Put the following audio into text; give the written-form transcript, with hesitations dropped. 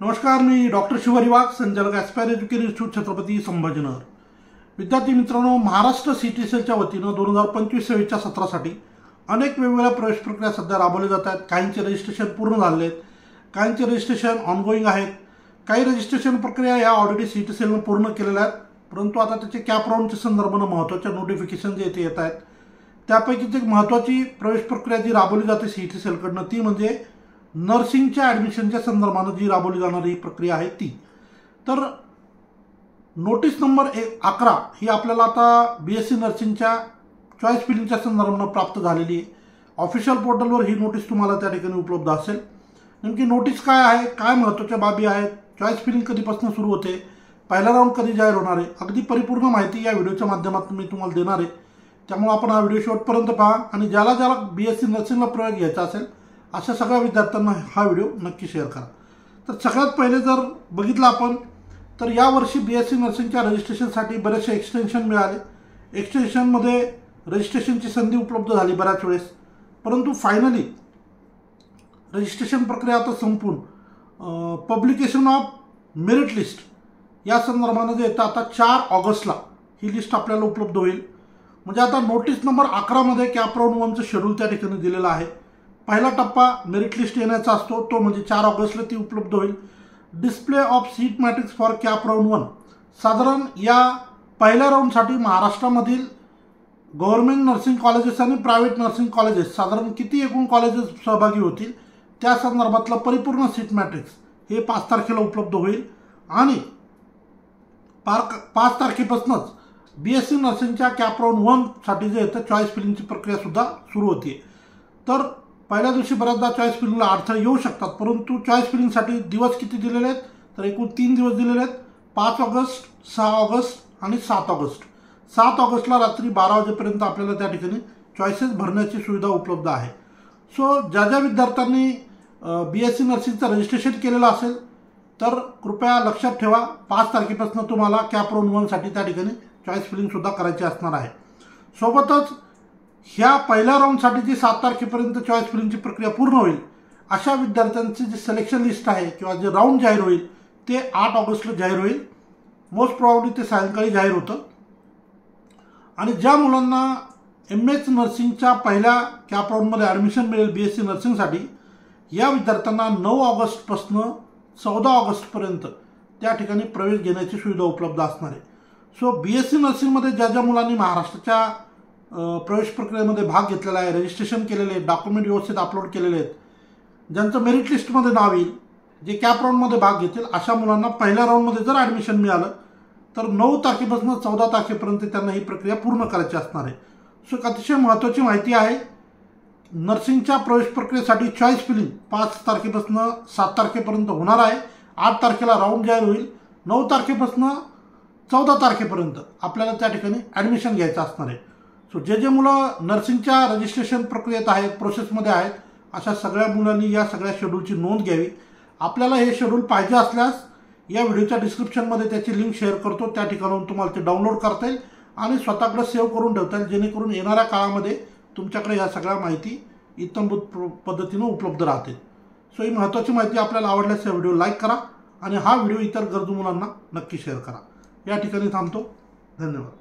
नमस्कार, मी डॉक्टर शिवारी वाघ, संचालक aspire education institute, Chhatrapati Sambhajinagar. विद्यार्थी मित्रांनो, महाराष्ट्र सीटीसीच्या वतीनं 2025-26च्या सत्रासाठी अनेक वेगवेगळ्या प्रवेश प्रक्रिया सध्या राबवल्या जात आहेत. काहींचे रजिस्ट्रेशन पूर्ण झाले आहेत, काहींचे रजिस्ट्रेशन ऑनगोईंग आहेत, काही रजिस्ट्रेशन प्रक्रिया या ऑलरेडी सीटीसीनं पूर्ण केलेल्या आहेत. परंतु आता त्याचे कॅप राऊंडच्या संदर्भानं महत्त्वाच्या नोटिफिकेशन जे येत आहेत, त्यापैकीच एक महत्त्वाची प्रवेश प्रक्रिया जी राबवली जाते सीटीसीकडनं ती म्हणजे नर्सिंगच्या ॲडमिशनच्या संदर्भानं जी राबवली जाणारी प्रक्रिया आहे ती. तर नोटीस नंबर 11 ही आपल्याला आता BSc नर्सिंगच्या चॉईस फिलिंगच्या संदर्भानं प्राप्त झालेली आहे. ऑफिशियल पोर्टलवर ही नोटीस तुम्हाला त्या ठिकाणी उपलब्ध असेल. नेमकी नोटीस काय आहे, काय महत्त्वाच्या बाबी आहेत, चॉईस फिलिंग कधीपासून सुरू होते, पहिला राऊंड कधी जाहीर होणार आहे, अगदी परिपूर्ण माहिती या व्हिडिओच्या माध्यमातून मी तुम्हाला देणार आहे. त्यामुळे आपण हा व्हिडिओ शेवटपर्यंत पहा आणि ज्याला BSc नर्सिंगला प्रवेश घ्यायचा असेल अशा सगळ्या विद्यार्थ्यांना हा व्हिडिओ नक्की शेअर करा. तर सगळ्यात पहिले जर बघितलं आपण तर यावर्षी BSc नर्सिंगच्या रजिस्ट्रेशनसाठी बरेचसे एक्सटेन्शन मिळाले. एक्सटेन्शनमध्ये रजिस्ट्रेशनची संधी उपलब्ध झाली बऱ्याच वेळेस, परंतु फायनली रजिस्ट्रेशन प्रक्रिया आता संपून पब्लिकेशन ऑफ मेरिट लिस्ट या संदर्भानं जे येतं आता 4 ऑगस्टला ही लिस्ट आपल्याला उपलब्ध होईल. म्हणजे आता नोटीस नंबर 11मध्ये कॅप राऊंड 1चं शेड्यूल त्या ठिकाणी दिलेलं आहे. पहिला टप्पा मेरिट लिस्ट येण्याचा असतो, तो म्हणजे 4 ऑगस्टला ती उपलब्ध होईल. Display of seat matrix for cap round 1 साधारण या पहिल्या राऊंडसाठी महाराष्ट्रामधील गव्हर्नमेंट नर्सिंग कॉलेजेस आणि प्रायव्हेट नर्सिंग कॉलेजेस साधारण किती एकूण कॉलेजेस सहभागी होतील त्या संदर्भातलं परिपूर्ण सीट मॅट्रिक्स हे 5 तारखेला उपलब्ध होईल. आणि 5 तारखेपासूनच BSc नर्सिंगच्या कॅप राऊंड 1साठी जे येतं चॉईस फिलिंगची प्रक्रियासुद्धा सुरू होती. तर पहिल्या दिवशी बऱ्याचदा चॉईस फिलिंगला अडथळे येऊ शकतात, परंतु चॉईस फिलिंगसाठी दिवस किती दिलेले आहेत तर एकूण 3 दिवस दिलेले आहेत. 5 ऑगस्ट, 6 ऑगस्ट आणि 7 ऑगस्ट. 7 ऑगस्टला रात्री 12 वाजेपर्यंत आपल्याला त्या ठिकाणी चॉईसेस भरण्याची सुविधा उपलब्ध आहे. सो ज्या विद्यार्थ्यांनी BSc नर्सिंगचं रजिस्ट्रेशन केलेलं असेल तर कृपया लक्षात ठेवा 5 तारखेपासून तुम्हाला कॅप राऊंड 1साठी त्या ठिकाणी चॉईस फिलिंगसुद्धा करायची असणार आहे. सोबतच ह्या पहिल्या राऊंडसाठी जी 7 तारखेपर्यंत चॉईस फिलिंगची प्रक्रिया पूर्ण होईल अशा विद्यार्थ्यांची जी सिलेक्शन लिस्ट आहे किंवा जे राऊंड जाहीर होईल ते 8 ऑगस्टला जाहीर होईल. मोस्ट प्रॉब्ली ते सायंकाळी जाहीर होतं. आणि ज्या मुलांना MS नर्सिंगच्या पहिल्या कॅप राऊंडमध्ये ॲडमिशन मिळेल BSc नर्सिंगसाठी या विद्यार्थ्यांना 9 ऑगस्टपासून 14 ऑगस्टपर्यंत त्या ठिकाणी प्रवेश घेण्याची सुविधा उपलब्ध असणार आहे. सो BSc नर्सिंगमध्ये ज्या मुलांनी महाराष्ट्राच्या प्रवेश प्रक्रियेमध्ये भाग घेतलेला आहे, रजिस्ट्रेशन केलेले आहेत, डॉक्युमेंट व्यवस्थित अपलोड केलेले आहेत, ज्यांचं मेरिट लिस्टमध्ये नाव येईल, जे कॅप राऊंडमध्ये भाग घेतील अशा मुलांना पहिल्या राऊंडमध्ये जर ॲडमिशन मिळालं तर 9 तारखेपासून 14 तारखेपर्यंत त्यांना ही प्रक्रिया पूर्ण करायची असणार आहे. सो अतिशय महत्त्वाची माहिती आहे. नर्सिंगच्या प्रवेश प्रक्रियेसाठी चॉईस फिलिंग 5 तारखेपासून 7 तारखेपर्यंत होणार आहे. 8 तारखेला राऊंड जाहीर होईल. 9 तारखेपासून 14 तारखेपर्यंत आपल्याला त्या ठिकाणी ॲडमिशन घ्यायचं असणार आहे. सो जे मुलं नर्सिंगच्या रजिस्ट्रेशन प्रक्रियेत आहेत, प्रोसेसमध्ये आहेत, अशा सगळ्या मुलांनी या सगळ्या शेड्यूलची नोंद घ्यावी. आपल्याला हे शेड्यूल पाहिजे असल्यास या व्हिडिओच्या डिस्क्रिप्शनमध्ये त्याची लिंक शेअर करतो, त्या ठिकाणाहून तुम्हाला ते डाउनलोड करता येईल आणि स्वतःकडे सेव्ह करून ठेवता येईल, जेणेकरून येणाऱ्या काळामध्ये तुमच्याकडे या सगळ्या माहिती इत्थंभूत पद्धतीनं उपलब्ध राहतील. सो ही महत्त्वाची माहिती आपल्याला आवडल्यास या व्हिडिओ लाईक करा आणि हा व्हिडिओ इतर गरजू मुलांना नक्की शेअर करा. या ठिकाणी थांबतो. धन्यवाद.